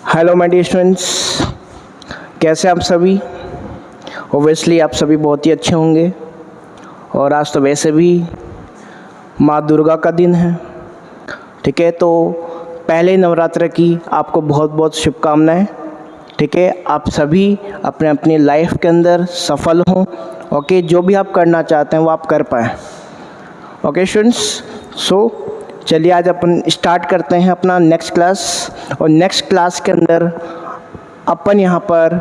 Hello my dear students, कैसे आप सभी। ओबियसली आप सभी बहुत ही अच्छे होंगे। और आज तो वैसे भी माँ दुर्गा का दिन है, ठीक है। तो पहले नवरात्र की आपको बहुत बहुत शुभकामनाएं, ठीक है। आप सभी अपने अपनी लाइफ के अंदर सफल हों, ओके। जो भी आप करना चाहते हैं वो आप कर पाएँ, ओके स्टूडेंट्स। सो चलिए आज अपन स्टार्ट करते हैं अपना नेक्स्ट क्लास। और नेक्स्ट क्लास के अंदर अपन यहाँ पर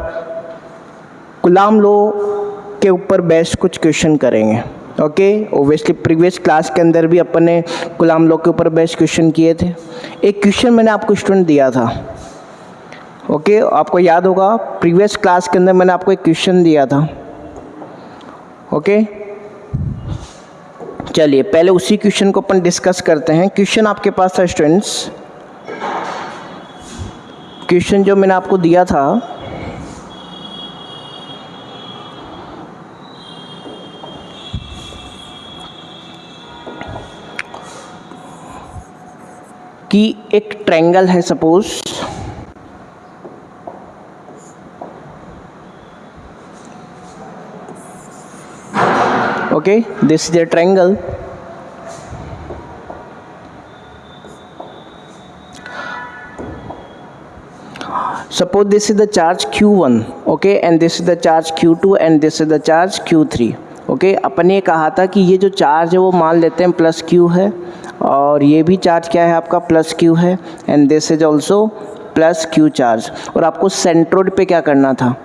गुलाम लो के ऊपर बेस्ड कुछ क्वेश्चन करेंगे, ओके। ओबियसली प्रीवियस क्लास के अंदर भी अपन ने गुलाम लो के ऊपर बेस्ड क्वेश्चन किए थे। एक क्वेश्चन मैंने आपको स्टूडेंट दिया था, ओके। आपको याद होगा प्रीवियस क्लास के अंदर मैंने आपको एक क्वेश्चन दिया था, ओके। चलिए पहले उसी क्वेश्चन को अपन डिस्कस करते हैं। क्वेश्चन आपके पास था स्टूडेंट्स, क्वेश्चन जो मैंने आपको दिया था कि एक ट्रायंगल है suppose, okay, this is a triangle. Suppose this is the charge q1, okay, and this is the charge q2 and this is the charge q3, okay। अपन ने कहा था कि ये जो चार्ज है वो मान लेते हैं प्लस q है, और ये भी चार्ज क्या है आपका प्लस q है, and this is also plus q charge. और आपको सेंट्रोइड पे क्या करना था,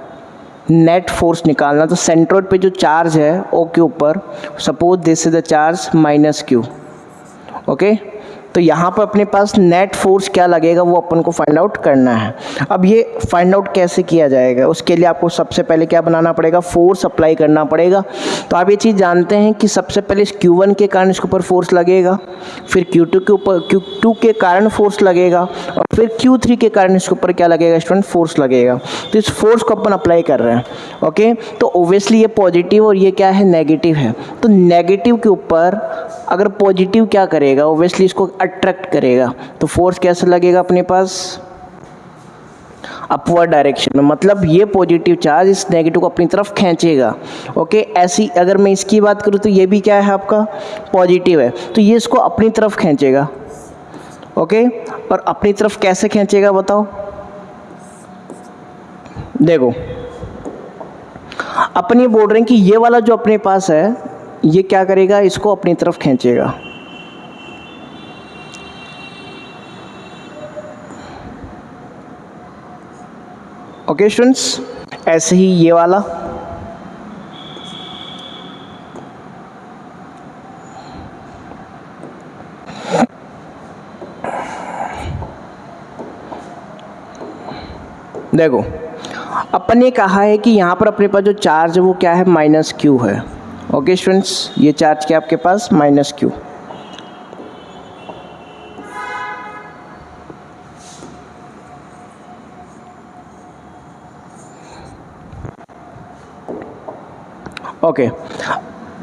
नेट फोर्स निकालना। तो सेंट्रोइड पे जो चार्ज है ओ के ऊपर, suppose this is the charge minus Q, okay. तो यहाँ पर अपने पास नेट फोर्स क्या लगेगा वो अपन को फाइंड आउट करना है। अब ये फाइंड आउट कैसे किया जाएगा, उसके लिए आपको सबसे पहले क्या बनाना पड़ेगा, फोर्स अप्लाई करना पड़ेगा। तो आप ये चीज़ जानते हैं कि सबसे पहले इस Q1 के कारण इसके ऊपर फोर्स लगेगा, फिर Q2 के ऊपर Q2 के कारण फोर्स लगेगा, और फिर Q3 के कारण इसके ऊपर क्या लगेगा स्टूडेंट, फोर्स लगेगा। तो इस फोर्स को अपन अप्लाई कर रहे हैं, ओके। तो ओबियसली ये पॉजिटिव और ये क्या है, नेगेटिव है। तो नेगेटिव के ऊपर अगर पॉजिटिव क्या करेगा, ओबियसली इसको अट्रैक्ट करेगा। तो फोर्स कैसे लगेगा अपने पास, अपवर्ड डायरेक्शन में। मतलब ये पॉजिटिव चार्ज इस नेगेटिव को अपनी तरफ खींचेगा, ओके। ऐसी अगर मैं इसकी बात करूँ तो ये भी क्या है आपका पॉजिटिव है, तो ये इसको अपनी तरफ खींचेगा, ओके। और अपनी तरफ कैसे खींचेगा बताओ, देखो अपन ये बोल रहे हैं कि ये वाला जो अपने पास है ये क्या करेगा, इसको अपनी तरफ खींचेगा, ओके स्टूडेंट्स। ऐसे ही ये वाला, देखो अपन ने कहा है कि यहाँ पर अपने पास जो चार्ज है वो क्या है, माइनस क्यू है, ओके स्टूडेंट्स। ये चार्ज क्या आपके पास, माइनस क्यू। ओके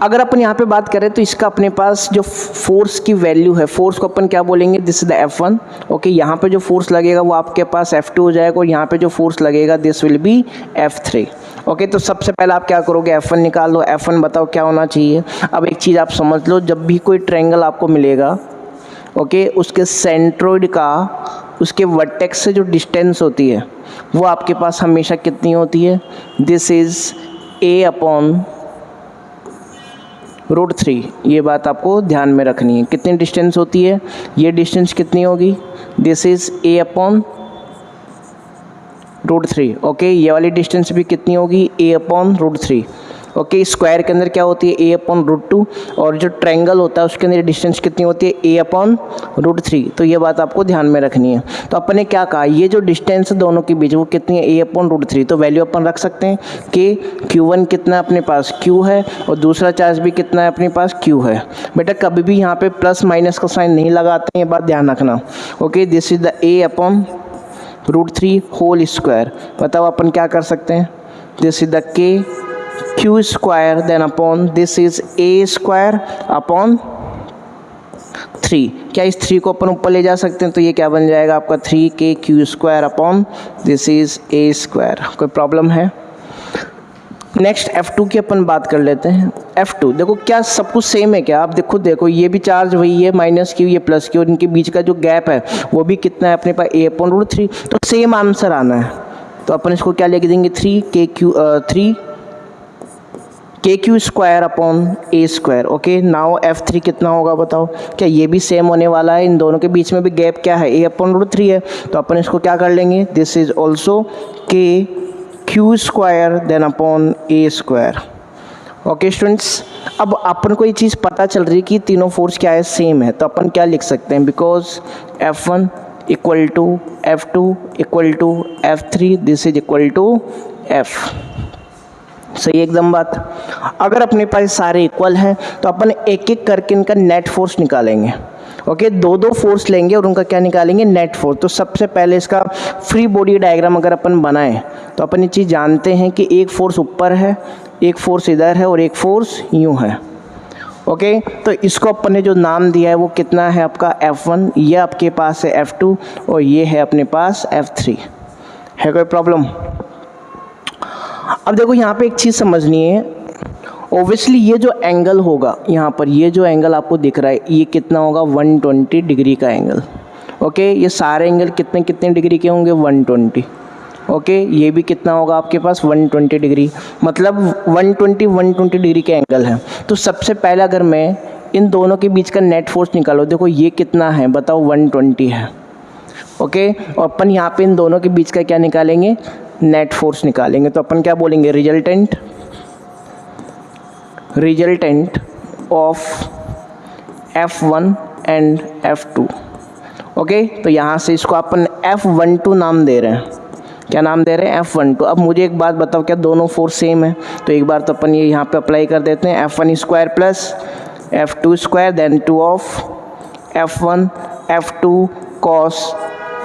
अगर अपन यहाँ पे बात करें तो इसका अपने पास जो फोर्स की वैल्यू है, फोर्स को अपन क्या बोलेंगे, this is the F1, okay. यहाँ पे जो फोर्स लगेगा वो आपके पास F2 हो जाएगा, और यहाँ पे जो फोर्स लगेगा this will B F3, okay. तो सबसे पहले आप क्या करोगे, F1 निकाल लो। F1 बताओ क्या होना चाहिए। अब एक चीज़ आप समझ लो, जब भी कोई ट्रायंगल आपको मिलेगा, ओके, उसके सेंट्रोइड का उसके वर्टेक्स से जो डिस्टेंस होती है वो आपके पास हमेशा कितनी होती है, दिस इज a/√3। ये बात आपको ध्यान में रखनी है। कितनी डिस्टेंस होती है, ये डिस्टेंस कितनी होगी, दिस इज a/√3, ओके। ये वाली डिस्टेंस भी कितनी होगी, a/√3, ओके। स्क्वायर के अंदर क्या होती है, a/√2, और जो ट्रायंगल होता है उसके अंदर डिस्टेंस कितनी होती है, a/√3। तो ये बात आपको ध्यान में रखनी है। तो अपन ने क्या कहा, ये जो डिस्टेंस है दोनों के बीच वो कितनी है, a/√3। तो वैल्यू अपन रख सकते हैं कि Q1 कितना अपने पास, Q है, और दूसरा चार्ज भी कितना है अपने पास, Q है। बेटा कभी भी यहाँ पे प्लस माइनस का साइन नहीं लगाते हैं, ये बात ध्यान रखना, okay. This is the a/√3 whole square. बताओ अपन क्या कर सकते हैं, this is the Q square then upon this is a square upon 3 3, क्या इस 3 को अपन ऊपर ले जा सकते हैं? तो ये क्या बन जाएगा आपका 3k² upon this is a²। कोई प्रॉब्लम है? नेक्स्ट F2 की अपन बात कर लेते हैं। F2 देखो क्या सब कुछ सेम है क्या? आप देखो ये भी चार्ज वही है -q, ये +q, और इनके बीच का जो गैप है वो भी कितना है अपने पास a/√3, तो सेम आंसर आना है। तो अपन इसको क्या लिख देंगे 3kq² upon a²। Okay, now F3 कितना होगा बताओ? क्या ये भी सेम होने वाला है? इन दोनों के बीच में भी गैप क्या है? a/√3 है, तो अपन इसको क्या कर लेंगे, this is also kq² then upon a²। Okay students, अब अपन को ये चीज़ पता चल रही है कि तीनों फोर्स क्या है, सेम है, तो अपन क्या लिख सकते हैं, because F1 equal to F2 equal to F3 this is equal to F। सही एकदम बात। अगर अपने पास सारे इक्वल हैं तो अपन एक एक करके इनका नेट फोर्स निकालेंगे। ओके, दो फोर्स लेंगे और उनका क्या निकालेंगे, नेट फोर्स। तो सबसे पहले इसका फ्री बॉडी डायग्राम अगर अपन बनाएं तो अपन ये चीज़ जानते हैं कि एक फोर्स ऊपर है, एक फोर्स इधर है और एक फोर्स यूं है। ओके, तो इसको अपन ने जो नाम दिया है वो कितना है आपका F1, ये आपके पास है F2 और ये है अपने पास F3। है कोई प्रॉब्लम? अब देखो यहाँ पे एक चीज़ समझनी है, ओबियसली ये जो एंगल होगा यहाँ पर, ये जो एंगल आपको दिख रहा है ये कितना होगा, 120 डिग्री का एंगल। ओके, ये सारे एंगल कितने कितने डिग्री के होंगे, 120। ओके, ये भी कितना होगा आपके पास, 120 डिग्री, मतलब 120 डिग्री के एंगल है। तो सबसे पहले अगर मैं इन दोनों के बीच का नेट फोर्स निकालो, देखो ये कितना है बताओ, 120 है। ओके, और अपन यहाँ पे इन दोनों के बीच का क्या निकालेंगे, नेट फोर्स निकालेंगे। तो अपन क्या बोलेंगे, resultant of F1 and F2। Okay, तो यहाँ से इसको अपन F12 नाम दे रहे हैं। क्या नाम दे रहे हैं, F12। अब मुझे एक बात बताओ, क्या दोनों फोर्स सेम है? तो एक बार तो अपन ये यहाँ पे अप्लाई कर देते हैं, F1² plus F2² then 2 of F1 F2 cos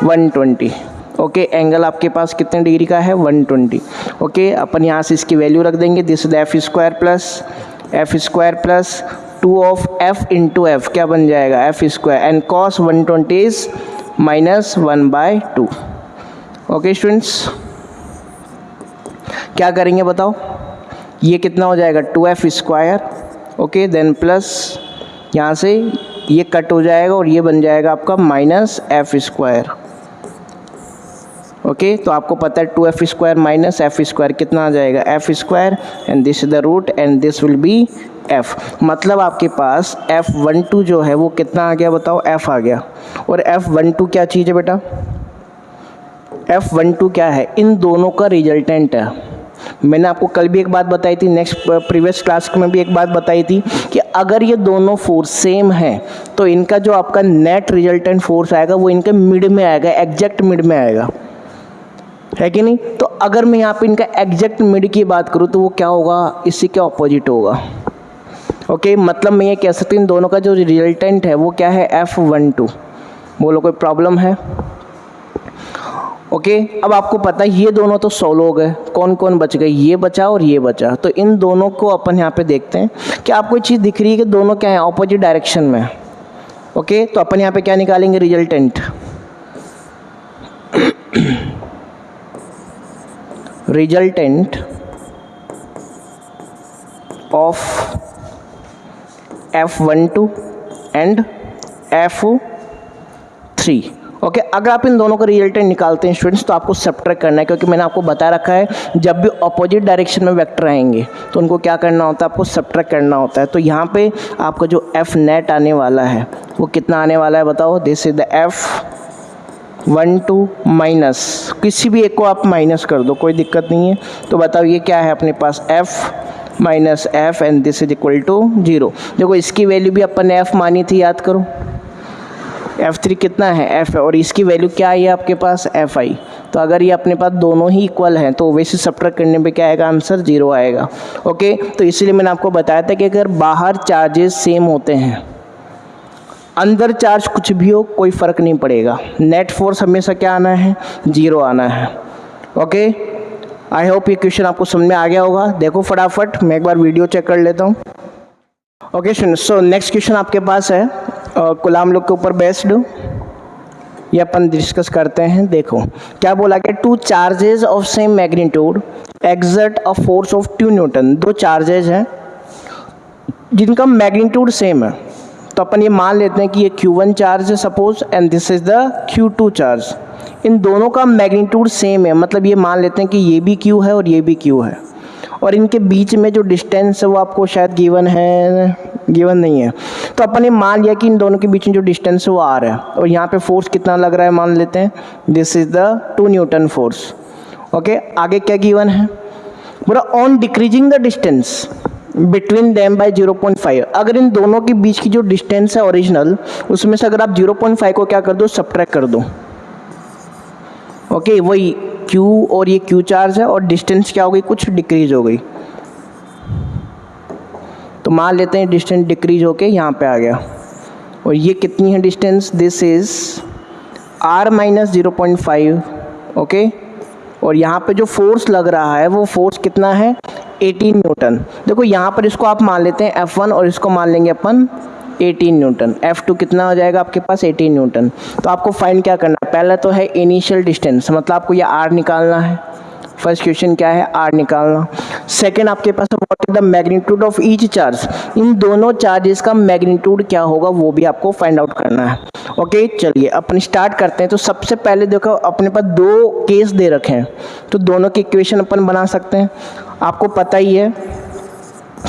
120। Okay, angle आपके पास कितने डिग्री का है, 120। ओके, अपन यहाँ से इसकी वैल्यू रख देंगे, this is F² plus 2 of F into F, क्या बन जाएगा, F², and cos 120 is -1/2। Okay students, क्या करेंगे बताओ, ये कितना हो जाएगा, 2F²। ओके, देन प्लस यहाँ से ये कट हो जाएगा और ये बन जाएगा आपका -F²। ओके, तो आपको पता है 2F² माइनस F² कितना आ जाएगा, F², and this is the root and this will be F। मतलब आपके पास F12 जो है वो कितना आ गया बताओ, F आ गया। और F12 क्या चीज़ है बेटा, F12 क्या है, इन दोनों का रिजल्टेंट है। मैंने आपको कल भी एक बात बताई थी, प्रीवियस क्लास में भी एक बात बताई थी कि अगर ये दोनों फोर्स सेम हैं तो इनका जो आपका नेट रिजल्टेंट फोर्स आएगा वो इनके मिड में आएगा, एग्जैक्ट मिड में आएगा, है कि नहीं? तो अगर मैं यहाँ पे इनका एग्जैक्ट मिड की बात करूँ तो वो क्या होगा, इसी के ऑपोजिट होगा। ओके, मतलब मैं ये कह सकती हूँ इन दोनों का जो रिजल्टेंट है वो क्या है, F12। बोलो कोई प्रॉब्लम है? ओके, अब आपको पता है ये दोनों तो सोलो हो गए, कौन कौन बच गए, ये बचा और ये बचा। तो इन दोनों को अपन यहाँ पे देखते हैं कि आपको ये चीज़ दिख रही है कि दोनों क्या है, ऑपोजिट डायरेक्शन में। ओके, तो अपन यहाँ पे क्या निकालेंगे, resultant of F12 and F3। Okay, अगर आप इन दोनों का रिजल्टेंट निकालते हैं स्टूडेंट्स तो आपको सब्ट्रैक्ट करना है, क्योंकि मैंने आपको बता रखा है जब भी अपोजिट डायरेक्शन में वेक्टर आएंगे तो उनको क्या करना होता है, आपको सब्ट्रैक्ट करना होता है। तो यहाँ पे आपका जो F नेट आने वाला है वो कितना आने वाला है बताओ, this is the F12 minus, किसी भी एक को आप माइनस कर दो, कोई दिक्कत नहीं है। तो बताओ ये क्या है अपने पास, F minus F and this is equal to 0। देखो इसकी वैल्यू भी अपन ने F मानी थी, याद करो, F3 कितना है, F है, और इसकी वैल्यू क्या आई है आपके पास, Fi। तो अगर ये अपने पास दोनों ही इक्वल हैं तो वैसे सब्ट्रैक्ट करने पे क्या आएगा, आंसर 0 आएगा। ओके, तो इसलिए मैंने आपको बताया था कि अगर बाहर चार्जेस सेम होते हैं, अंदर चार्ज कुछ भी हो कोई फ़र्क नहीं पड़ेगा, नेट फोर्स हमेशा क्या आना है, 0 आना है। ओके, आई होप ये क्वेश्चन आपको समझ में आ गया होगा। देखो फटाफट मैं एक बार वीडियो चेक कर लेता हूँ। Okay students, so next question आपके पास है कूलाम लॉ के ऊपर बेस्ड, ये अपन डिस्कस करते हैं। देखो क्या बोला कि two charges of same magnitude exert a force of 2 Newton. दो चार्जेस हैं जिनका मैग्नीट्यूड सेम है, तो अपन ये मान लेते हैं कि ये Q1 चार्ज है suppose and this is the Q2 charge. इन दोनों का मैग्नीट्यूड सेम है, मतलब ये मान लेते हैं कि ये भी Q है और ये भी Q है, और इनके बीच में जो डिस्टेंस है वो आपको शायद गिवन है, गिवन नहीं है, तो अपन ने मान लिया कि इन दोनों के बीच में जो डिस्टेंस है वो R है, और यहाँ पे फोर्स कितना लग रहा है मान लेते हैं, this is the 2 Newton force. Okay, आगे क्या गिवन है, पूरा on decreasing the distance between them by 0.5। अगर इन दोनों के बीच की जो डिस्टेंस है ओरिजिनल, उसमें से अगर आप 0.5 को क्या कर दो, सब्ट्रैक्ट कर दो। ओके, वही Q और ये Q चार्ज है और डिस्टेंस क्या हो गई, कुछ डिक्रीज हो गई, तो मान लेते हैं डिस्टेंस डिक्रीज होके यहाँ पे आ गया। और ये कितनी है distance, this is R minus 0.5। Okay, और यहाँ पे जो फोर्स लग रहा है वो फोर्स कितना है, 18 न्यूटन। देखो यहाँ पर इसको आप मान लेते हैं F1 और इसको मान लेंगे अपन 18 न्यूटन। F2 कितना हो जाएगा आपके पास, 18 न्यूटन। तो आपको फाइंड क्या करना है, पहला तो है इनिशियल डिस्टेंस, मतलब आपको ये R निकालना है। फर्स्ट क्वेश्चन क्या है, R निकालना। सेकंड आपके पास what is the magnitude of each charge, इन दोनों चार्जेस का मैग्नीट्यूड क्या होगा वो भी आपको फाइंड आउट करना है। ओके, चलिए अपन स्टार्ट करते हैं। तो सबसे पहले देखो अपने पास दो केस दे रखे हैं, तो दोनों की इक्वेशन अपन बना सकते हैं। आपको पता ही है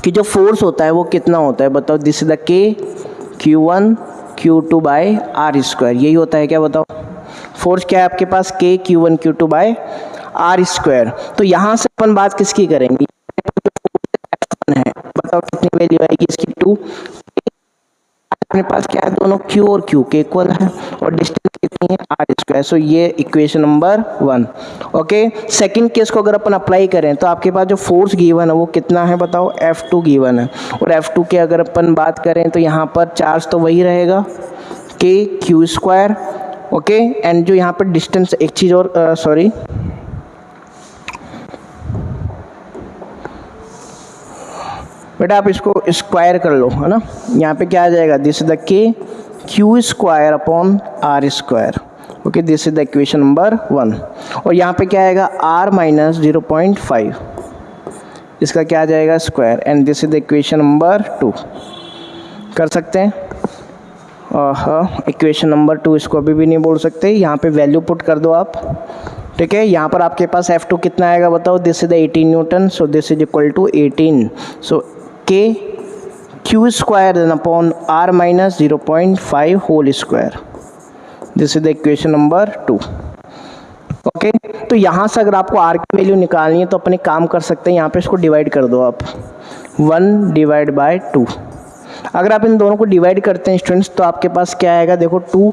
कि जो फोर्स होता है वो कितना होता है, बताओ, this is the K Q1 Q2 by R square, यही होता है क्या, बताओ। फोर्स क्या है आपके पास, K Q1 Q2 by R square. तो यहाँ से अपन बात किसकी करेंगे, है, बताओ कितनी वैल्यू आएगी इसकी, 2। अपने पास क्या है, दोनों Q और Q के इक्वल है, और डिस्टेंस कितनी है, R स्क्वायर। सो ये equation number 1। Okay, second case को अगर अपन अप्लाई करें तो आपके पास जो फोर्स गिवन है वो कितना है, बताओ, F2 गिवन है, और F2 के अगर अपन बात करें तो यहाँ पर चार्ज तो वही रहेगा, K Q square. Okay, and जो यहाँ पर डिस्टेंस, एक चीज़ और, सॉरी, बेटा आप इसको स्क्वायर कर लो, है ना, यहाँ पे क्या आ जाएगा, this is the K Q square upon R square. Okay, this is the equation number 1। और यहाँ पे क्या आएगा, R माइनस 0.5, इसका क्या आ जाएगा, square, and this is the equation number 2। कर सकते हैं, हाँ, इक्वेशन नंबर 2 इसको अभी भी नहीं बोल सकते, यहाँ पे वैल्यू पुट कर दो आप। ठीक है, यहाँ पर आपके पास F2 कितना आएगा, बताओ, this is the 18 newton, so this is equal to 18, सो K Q square then upon R minus 0.5 whole square, this is the equation number 2। ओके, तो यहाँ से अगर आपको R की वैल्यू निकालनी है तो अपने काम कर सकते हैं, यहाँ पे इसको डिवाइड कर दो आप, 1 डिवाइड बाय 2। अगर आप इन दोनों को डिवाइड करते हैं स्टूडेंट्स तो आपके पास क्या आएगा, देखो 2,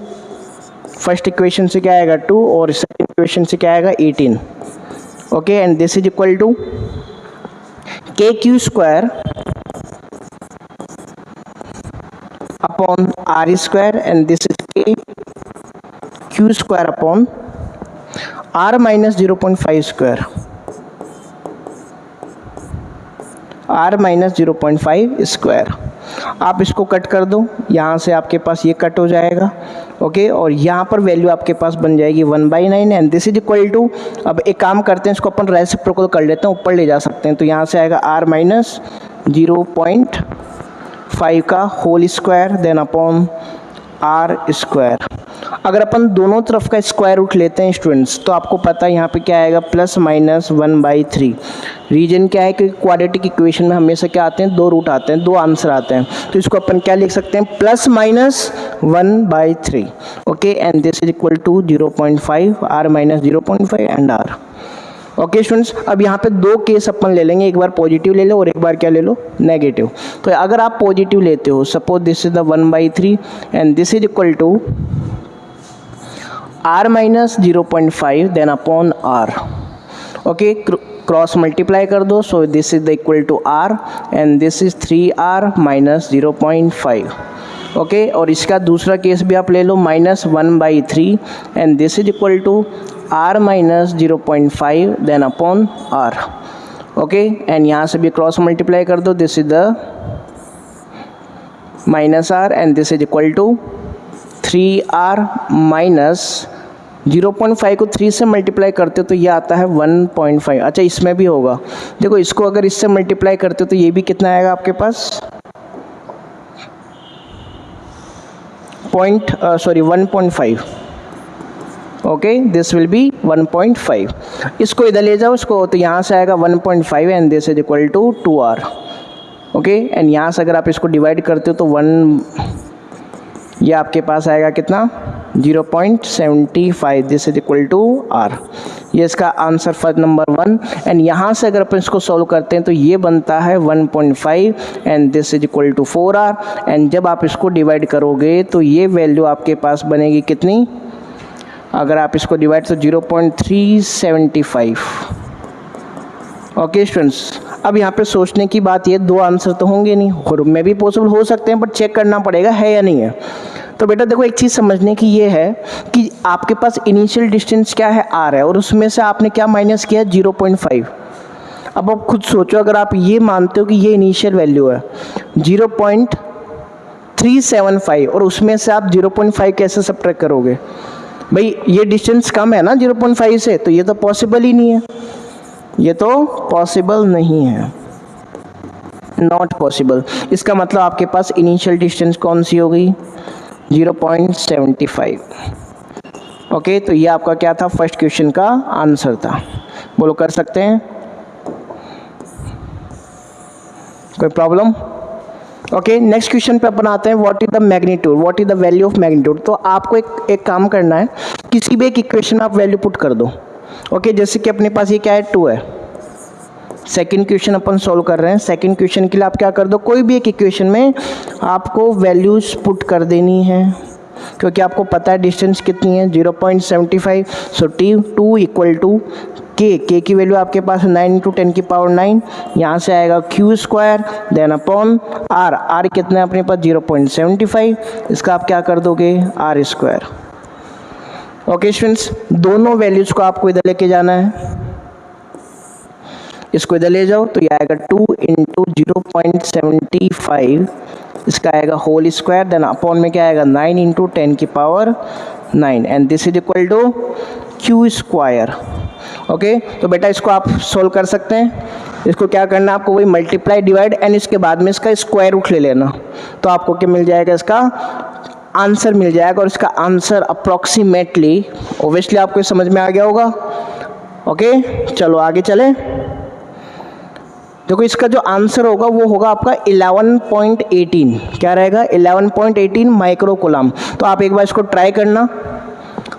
फर्स्ट इक्वेशन से क्या आएगा 2, और सेकंड इक्वेशन से क्या आएगा 18। Okay, and this is equal to K Q square upon R square, and this is K Q square upon R minus 0.5 square, R minus 0.5 square. आप इसको कट कर दो, यहाँ से आपके पास ये कट हो जाएगा। ओके, और यहाँ पर वैल्यू आपके पास बन जाएगी 1/9, and this is equal to, अब एक काम करते हैं, इसको अपन रेसिप्रोकल कर लेते हैं, ऊपर ले जा सकते हैं, तो यहाँ से आएगा R माइनस 0.5 का whole square then upon R square. अगर अपन दोनों तरफ का स्क्वायर रूट लेते हैं स्टूडेंट्स तो आपको पता है यहाँ पे क्या आएगा, प्लस माइनस 1/3। रीजन क्या है कि क्वाड्रेटिक इक्वेशन में हमेशा क्या आते हैं, दो रूट आते हैं, दो आंसर आते हैं, तो इसको अपन क्या लिख सकते हैं, plus minus 1/3। Okay, and this is equal to 0.5, R minus 0.5 and R। Okay students, अब यहाँ पे दो केस अपन ले लेंगे, एक बार पॉजिटिव ले लो और एक बार क्या ले लो, नेगेटिव। तो अगर आप पॉजिटिव लेते हो, suppose this is the 1/3 and this is equal to R minus 0.5 then upon R। Okay, cross multiply कर दो, so this is the equal to R and this is 3R minus 0.5। Okay, और इसका दूसरा case भी आप ले लो, minus 1/3 and this is equal to R minus 0.5 then upon R। Okay, and यहाँ से भी क्रॉस मल्टीप्लाई कर दो, this is the minus R and this is equal to 3r minus 0.5 को 3 से मल्टीप्लाई करते हो तो ये आता है 1.5। अच्छा इसमें भी होगा, देखो इसको अगर इससे मल्टीप्लाई करते हो तो ये भी कितना आएगा आपके पास 1.5। Okay this will B 1.5। इसको इधर ले जाओ इसको, तो यहाँ से आएगा 1.5 and this is equal to 2r। Okay and यहाँ से अगर आप इसको डिवाइड करते हो तो 1 ये आपके पास आएगा कितना 0.75। This is equal to r। ये इसका आंसर फर्स्ट नंबर 1। एंड यहाँ से अगर अपन इसको सॉल्व करते हैं तो ये बनता है 1.5 and this is equal to 4r। And जब आप इसको डिवाइड करोगे तो ये वैल्यू आपके पास बनेगी कितनी, अगर आप इसको डिवाइड तो 0.375। ओके स्टूडेंट्स, अब यहाँ पे सोचने की बात ये, दो आंसर तो होंगे नहीं, और में भी पॉसिबल हो सकते हैं बट चेक करना पड़ेगा है या नहीं है। तो बेटा देखो एक चीज़ समझने की ये है कि आपके पास इनिशियल डिस्टेंस क्या है r है, और उसमें से आपने क्या माइनस किया 0.5। अब आप खुद सोचो, अगर आप ये मानते हो कि ये इनिशियल वैल्यू है 0.375 और उसमें से आप 0.5 कैसे सब्ट्रैक्ट करोगे भाई, ये डिस्टेंस कम है ना 0.5 से, तो ये तो पॉसिबल ही नहीं है, ये तो पॉसिबल नहीं है, नॉट पॉसिबल। इसका मतलब आपके पास इनिशियल डिस्टेंस कौन सी हो गई 0.75। ओके तो ये आपका क्या था, फर्स्ट क्वेश्चन का आंसर था। बोलो कर सकते हैं, कोई प्रॉब्लम? ओके नेक्स्ट क्वेश्चन पे अपन आते हैं, what is the magnitude, what is the value of magnitude. तो आपको एक काम करना है, किसी भी एक इक्वेशन में आप वैल्यू पुट कर दो। ओके जैसे कि अपने पास ये क्या है 2 है, सेकंड क्वेश्चन अपन सॉल्व कर रहे हैं। सेकंड क्वेश्चन के लिए आप क्या कर दो, कोई भी एक इक्वेशन में आपको वैल्यूज पुट कर देनी है, क्योंकि आपको पता है डिस्टेंस कितनी है 0.75। सो t2 इक्वल टू k की वैल्यू आपके पास 9 × 10 की पावर 9, यहाँ से आएगा q² देन अपॉन r कितना है अपने पास 0.75, इसका आप क्या कर दोगे r²। ओके स्टूडेंट्स, दोनों वैल्यूज को आपको इधर लेके जाना है, इसको इधर ले जाओ तो ये आएगा 2 × 0.75, इसका आएगा होल स्क्वायर देन अपॉन में क्या आएगा 9 × 10 की power 9 and this is equal to q²। Okay तो बेटा इसको आप सोल्व कर सकते हैं। इसको क्या करना है आपको, वही मल्टीप्लाई डिवाइड एंड इसके बाद में इसका स्क्वायर रूट ले लेना, तो आपको क्या मिल जाएगा, इसका आंसर मिल जाएगा। और इसका आंसर अप्रॉक्सीमेटली, ओब्वियसली आपको समझ में आ गया होगा। ओके चलो आगे चलें। देखो इसका जो आंसर होगा वो होगा आपका 11.18, क्या रहेगा 11.18 माइक्रो कूलम। तो आप एक बार इसको ट्राई करना,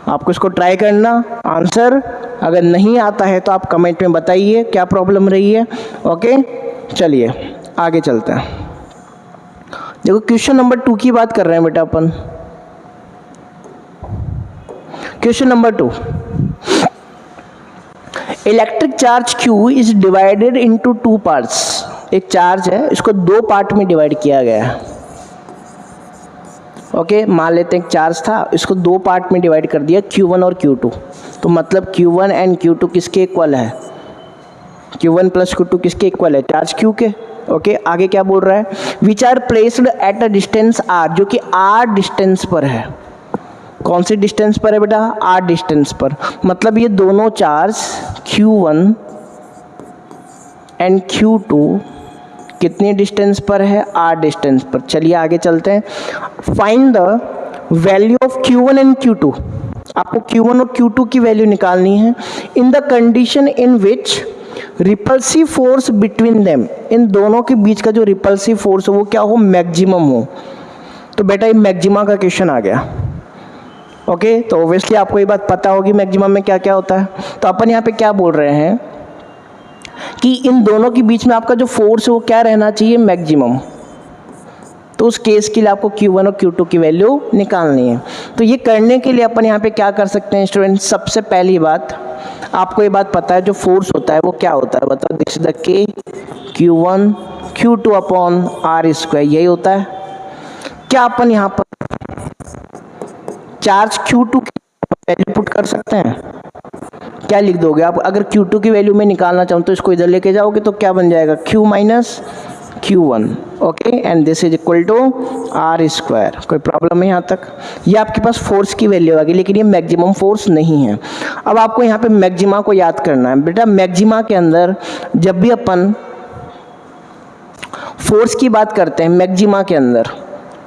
आपको इसको ट्राई करना, आंसर अगर नहीं आता है तो आप कमेंट में बताइए क्या प्रॉब्लम रही है। ओके चलिए आगे चलते हैं। देखो क्वेश्चन नंबर 2 की बात कर रहे हैं बेटा अपन। Question number 2, electric charge Q is divided into 2 parts. एक चार्ज है, इसको 2 पार्ट में डिवाइड किया गया है। ओके मान लेते हैं एक चार्ज था, इसको 2 पार्ट में डिवाइड कर दिया Q1 और Q2। तो मतलब Q1 एंड Q2 किसके इक्वल है, Q1 प्लस Q2 किसके इक्वल है, चार्ज Q के। ओके आगे क्या बोल रहा है, which are placed at a distance r, जो कि r डिस्टेंस पर है। कौन सी डिस्टेंस पर है बेटा, r डिस्टेंस पर। मतलब ये दोनों चार्ज Q1 एंड Q2 कितनी डिस्टेंस पर है, r डिस्टेंस पर। चलिए आगे चलते हैं। Find the value of Q1 and Q2। आपको Q1 और Q2 की वैल्यू निकालनी है in the condition in which repulsive force between them, इन दोनों के बीच का जो रिपल्सिव फोर्स हो वो क्या हो, मैक्सिमम हो। तो बेटा ये मैक्सिमा का क्वेश्चन आ गया। ओके तो ऑब्वियसली आपको ये बात पता होगी मैक्सिमम में क्या क्या होता है। तो अपन यहाँ पे क्या बोल रहे हैं कि इन दोनों के बीच में आपका जो फोर्स है वो क्या रहना चाहिए, मैक्सिमम। तो उस केस के लिए आपको Q1 और Q2 की वैल्यू निकालनी है। तो ये करने के लिए अपन यहाँ पे क्या कर सकते हैं स्टूडेंट, सबसे पहली बात आपको ये बात पता है जो फोर्स होता है वो क्या होता है, बताओ। This is the K Q1 Q2 upon r², यही होता है। क्या अपन यहाँ पर चार्ज Q2 की वैल्यू पुट कर सकते हैं, क्या लिख दोगे आप, अगर Q2 की वैल्यू में निकालना चाहूँ तो इसको इधर लेके जाओगे तो क्या बन जाएगा Q minus Q1, okay, and this is equal to R square. कोई प्रॉब्लम है यहाँ तक? ये आपके पास फोर्स की वैल्यू आ गई, लेकिन ये मैक्सिमम फोर्स नहीं है। अब आपको यहाँ पे मैक्सिमा को याद करना है। बेटा मैक्सिमा के अंदर जब भी अपन फोर्स की बात करते हैं मैक्सिमा के अंदर,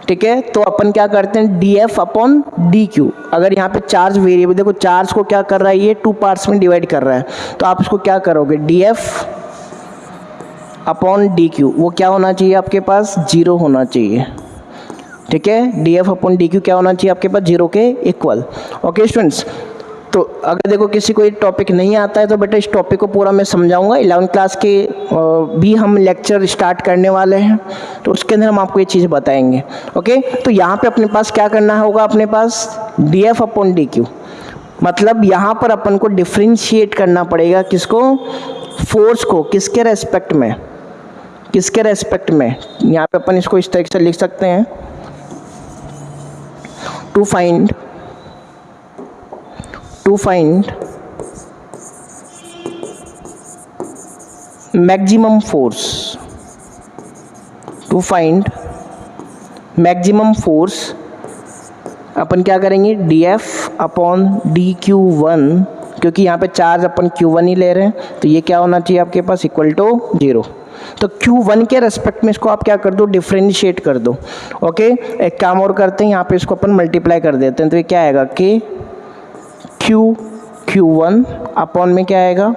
ठीक है, तो अपन क्या करते हैं dF अपॉन dQ। अगर यहाँ पे चार्ज वेरिएबल, देखो चार्ज को क्या कर रहा है, ये 2 पार्ट्स में डिवाइड कर रहा है, तो आप इसको क्या करोगे dF अपॉन dQ। वो क्या होना चाहिए आपके पास, 0 होना चाहिए, ठीक है। dF अपॉन dQ क्या होना चाहिए आपके पास, 0 के इक्वल। ओके स्टूडेंट्स, तो अगर देखो किसी को ये टॉपिक नहीं आता है तो बेटा इस टॉपिक को पूरा मैं समझाऊंगा। 11th क्लास के भी हम लेक्चर स्टार्ट करने वाले हैं, तो उसके अंदर हम आपको ये चीज़ बताएंगे। ओके, तो यहाँ पे अपने पास क्या करना होगा, अपने पास dF अपॉन dQ, मतलब यहाँ पर अपन को डिफ्रेंशिएट करना पड़ेगा किसको, फोर्स को, किसके रेस्पेक्ट में, किसके रेस्पेक्ट में। यहाँ पे अपन इसको इस तरीके से लिख सकते हैं, to find maximum force, to find maximum force अपन क्या करेंगे dF अपॉन dQ1, क्योंकि यहाँ पे चार्ज अपन Q1 ही ले रहे हैं, तो ये क्या होना चाहिए आपके पास, इक्वल टू 0। तो Q1 के रेस्पेक्ट में इसको आप क्या कर दो, डिफ्रेंशिएट कर दो। ओके, एक काम और करते हैं, यहाँ पे इसको अपन मल्टीप्लाई कर देते हैं, तो ये क्या आएगा कि Q1 अपॉन में क्या आएगा,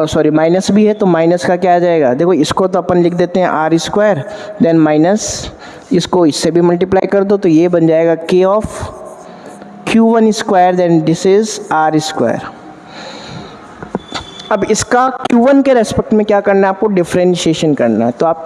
सॉरी माइनस भी है, तो माइनस का क्या आ जाएगा, देखो इसको तो अपन लिख देते हैं R स्क्वायर, देन माइनस इसको इससे भी मल्टीप्लाई कर दो, तो ये बन जाएगा K of Q1 square, then this is R square. अब इसका Q1 के रेस्पेक्ट में क्या करना है आपको, डिफ्रेंशिएशन करना है। तो आप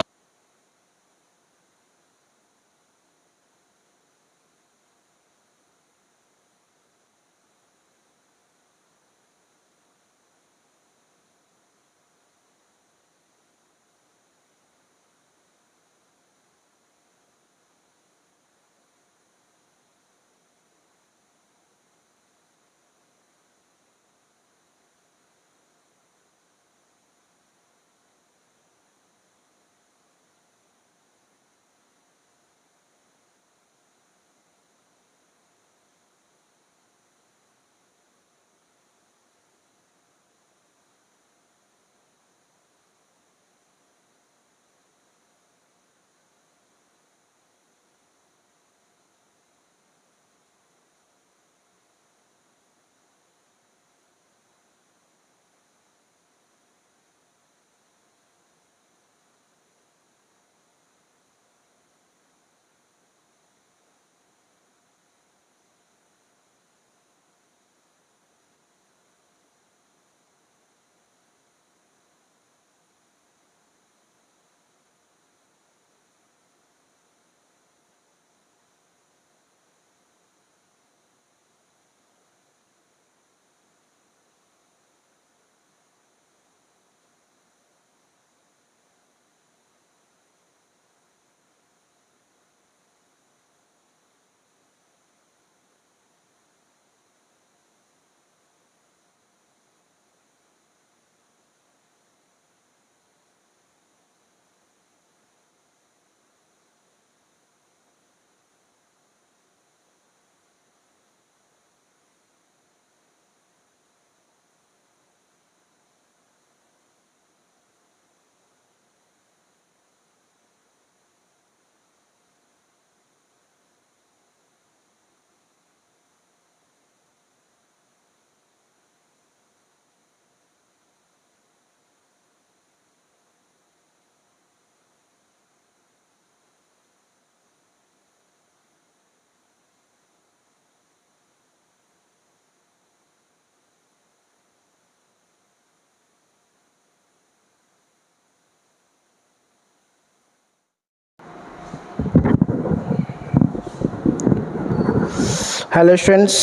हेलो स्टूडेंट्स,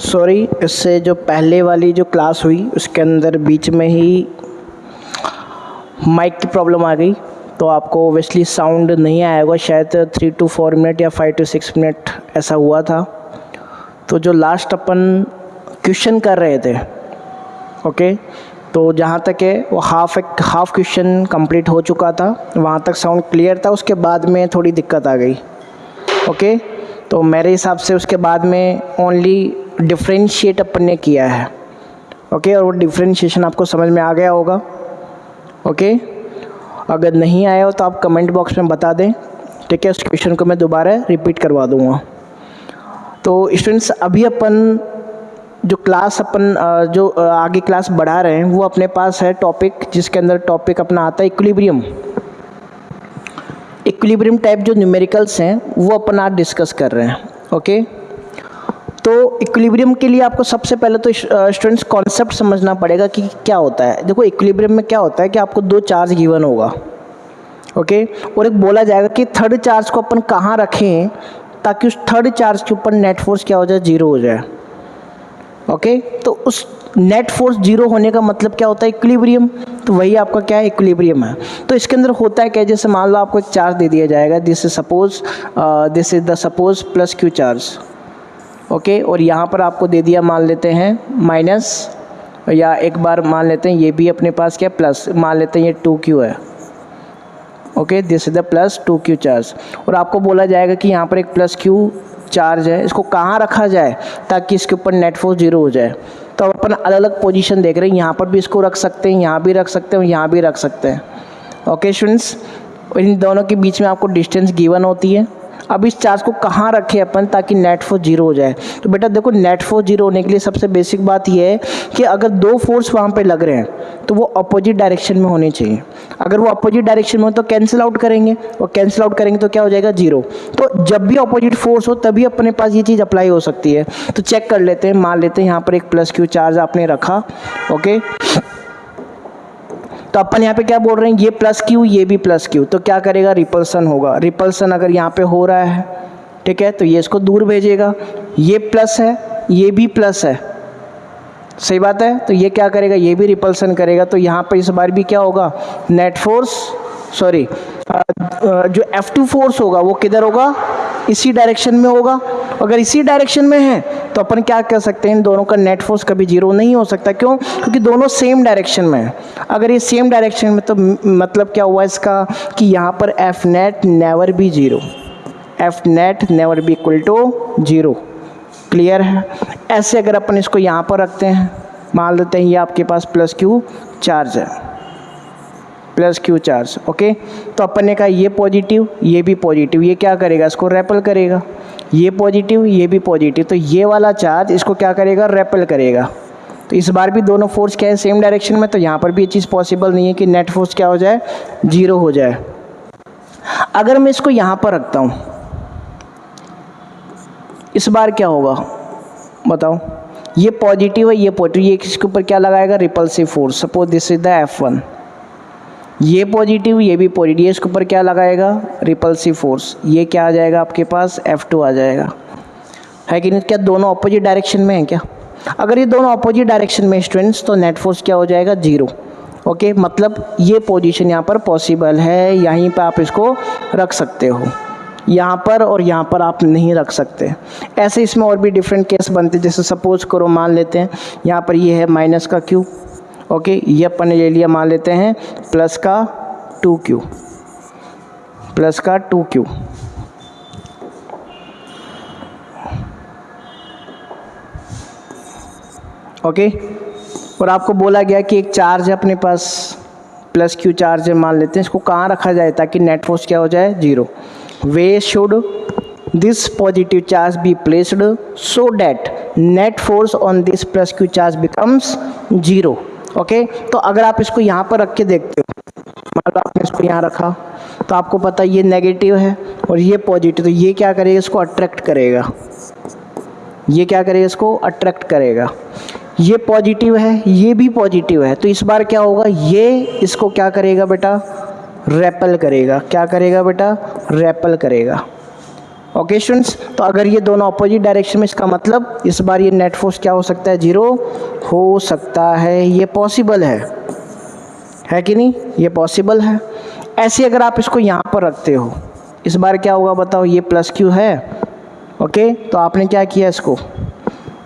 सॉरी, इससे जो पहले वाली जो क्लास हुई उसके अंदर बीच में ही माइक की प्रॉब्लम आ गई, तो आपको ओबियसली साउंड नहीं आया होगा, शायद 3 to 4 मिनट या 5 to 6 मिनट ऐसा हुआ था। तो जो लास्ट अपन क्वेश्चन कर रहे थे, ओके, तो जहाँ तक है वो हाफ क्वेश्चन कंप्लीट हो चुका था, वहाँ तक साउंड क्लियर था। उसके बाद में थोड़ी दिक्कत आ गई। ओके, तो मेरे हिसाब से उसके बाद में ओनली डिफ्रेंशिएट अपन ने किया है। ओके, और वो डिफ्रेंशिएशन आपको समझ में आ गया होगा। ओके, अगर नहीं आया हो तो आप कमेंट बॉक्स में बता दें, ठीक है। उस क्वेश्चन को मैं दोबारा रिपीट करवा दूँगा। तो स्टूडेंट्स, अभी अपन जो क्लास जो आगे क्लास बढ़ा रहे हैं वो अपने पास है टॉपिक, जिसके अंदर टॉपिक अपना आता है इक्विलिब्रियम। इक्विलिब्रियम टाइप जो न्यूमेरिकल्स हैं वो अपन आज डिस्कस कर रहे हैं। ओके, तो इक्विलिब्रियम के लिए आपको सबसे पहले तो स्टूडेंट्स कॉन्सेप्ट समझना पड़ेगा कि क्या होता है। देखो, इक्विलिब्रियम में क्या होता है कि आपको दो चार्ज गिवन होगा। ओके, और एक बोला जाएगा कि थर्ड चार्ज को अपन कहाँ रखें ताकि उस थर्ड चार्ज के ऊपर नेट फोर्स क्या हो जाए, जीरो हो जाए। ओके, तो उस नेट फोर्स जीरो होने का मतलब क्या होता है, इक्विलिब्रियम। तो वही आपका क्या है, इक्विलिब्रियम है। तो इसके अंदर होता है क्या, जैसे मान लो आपको एक चार्ज दे दिया जाएगा, this is the suppose plus Q charge. Okay, और यहाँ पर आपको दे दिया, मान लेते हैं माइनस, या एक बार मान लेते हैं ये भी अपने पास क्या प्लस, मान लेते हैं ये 2Q है। Okay, this is the plus 2Q charge, और आपको बोला जाएगा कि यहाँ पर एक प्लस Q चार्ज है, इसको कहाँ रखा जाए ताकि इसके ऊपर नेट फोर्स जीरो हो जाए। तो अब अपन अलग अलग पोजीशन देख रहे हैं, यहाँ पर भी इसको रख सकते हैं, यहाँ भी रख सकते हैं, यहाँ भी रख सकते हैं। ओके स्टूडेंट्स, इन दोनों के बीच में आपको डिस्टेंस गिवन होती है। अब इस चार्ज को कहाँ रखें अपन ताकि नेट फोर्स जीरो हो जाए। तो बेटा देखो, नेट फोर्स जीरो होने के लिए सबसे बेसिक बात यह है कि अगर दो फोर्स वहाँ पे लग रहे हैं तो वो अपोजिट डायरेक्शन में होने चाहिए। अगर वो अपोजिट डायरेक्शन में हो तो कैंसिल आउट करेंगे, और कैंसिल आउट करेंगे तो क्या हो जाएगा, जीरो। तो जब भी अपोजिट फोर्स हो तभी अपने पास ये चीज़ अप्लाई हो सकती है। तो चेक कर लेते हैं, मान लेते हैं यहाँ पर एक प्लस क्यू चार्ज आपने रखा। ओके, तो अपन यहाँ पे क्या बोल रहे हैं, ये प्लस क्यू, ये भी प्लस क्यू, तो क्या करेगा, रिपल्सन होगा। रिपल्सन अगर यहाँ पे हो रहा है, ठीक है, तो ये इसको दूर भेजेगा। ये प्लस है, ये भी प्लस है, सही बात है। तो ये क्या करेगा, ये भी रिपल्सन करेगा। तो यहाँ पर इस बार भी क्या होगा, नेट फोर्स, सॉरी जो F2 फोर्स होगा वो किधर होगा, इसी डायरेक्शन में होगा। अगर इसी डायरेक्शन में है तो अपन क्या कर सकते हैं, इन दोनों का नेट फोर्स कभी जीरो नहीं हो सकता। क्यों, क्योंकि दोनों सेम डायरेक्शन में है। अगर ये सेम डायरेक्शन में तो मतलब क्या हुआ इसका कि यहाँ पर F net never be zero, F net never be equal to zero. Clear है। ऐसे अगर अपन इसको यहाँ पर रखते हैं, मान लेते हैं ये आपके पास प्लस क्यू चार्ज है, प्लस क्यू चार्ज। ओके, तो अपन ने कहा ये पॉजिटिव, ये भी पॉजिटिव, ये क्या करेगा, इसको रेपल करेगा। ये पॉजिटिव, ये भी पॉजिटिव, तो ये वाला चार्ज इसको क्या करेगा, रेपल करेगा। तो इस बार भी दोनों फोर्स क्या है, सेम डायरेक्शन में। तो यहाँ पर भी ये चीज़ पॉसिबल नहीं है कि नेट फोर्स क्या हो जाए, जीरो हो जाए। अगर मैं इसको यहाँ पर रखता हूँ, इस बार क्या होगा बताओ, ये पॉजिटिव है, ये पॉजिटिव, ये इसके ऊपर क्या लगाएगा, repulsive force. Suppose this is the F1, ये पॉजिटिव, ये भी पॉजिटिव, ये इसके ऊपर क्या लगाएगा, रिपल्सिव फोर्स। ये क्या आ जाएगा आपके पास, F2 आ जाएगा, है कि नहीं। क्या दोनों अपोजिट डायरेक्शन में है क्या, अगर ये दोनों अपोजिट डायरेक्शन में स्टूडेंट्स तो नेट फोर्स क्या हो जाएगा, जीरो। ओके, मतलब ये पोजीशन यहाँ पर पॉसिबल है, यहीं पर आप इसको रख सकते हो, यहाँ पर और यहाँ पर आप नहीं रख सकते। ऐसे इसमें और भी डिफरेंट केस बनते हैं। जैसे सपोज करो, मान लेते हैं यहाँ पर ये है माइनस का क्यू। ओके, ये अपन ने ले लिया, मान लेते हैं प्लस का 2Q, प्लस का 2Q। ओके, और आपको बोला गया कि एक चार्ज है अपने पास, प्लस क्यू चार्ज है, मान लेते हैं। इसको कहाँ रखा जाए ताकि नेट फोर्स क्या हो जाए, zero. Way should this positive charge be placed so that net force on this plus Q charge becomes zero. Okay, तो अगर आप इसको यहाँ पर रख के देखते हो, मान लो आपने इसको यहाँ रखा, तो आपको पता है ये नेगेटिव है और ये पॉजिटिव, तो ये क्या करेगा, इसको अट्रैक्ट करेगा। ये क्या करेगा, इसको अट्रैक्ट करेगा। ये पॉजिटिव है, ये भी पॉजिटिव है, तो इस बार क्या होगा, ये इसको क्या करेगा बेटा, रेपल करेगा। क्या करेगा बेटा, रेपल करेगा। ओके स्टूडेंट्स, तो अगर ये दोनों अपोजिट डायरेक्शन में, इसका मतलब इस बार ये नेट फोर्स क्या हो सकता है, जीरो हो सकता है। ये पॉसिबल है कि नहीं, ये पॉसिबल है। ऐसे अगर आप इसको यहाँ पर रखते हो, इस बार क्या होगा बताओ, ये प्लस क्यू है। ओके, तो आपने क्या किया, इसको,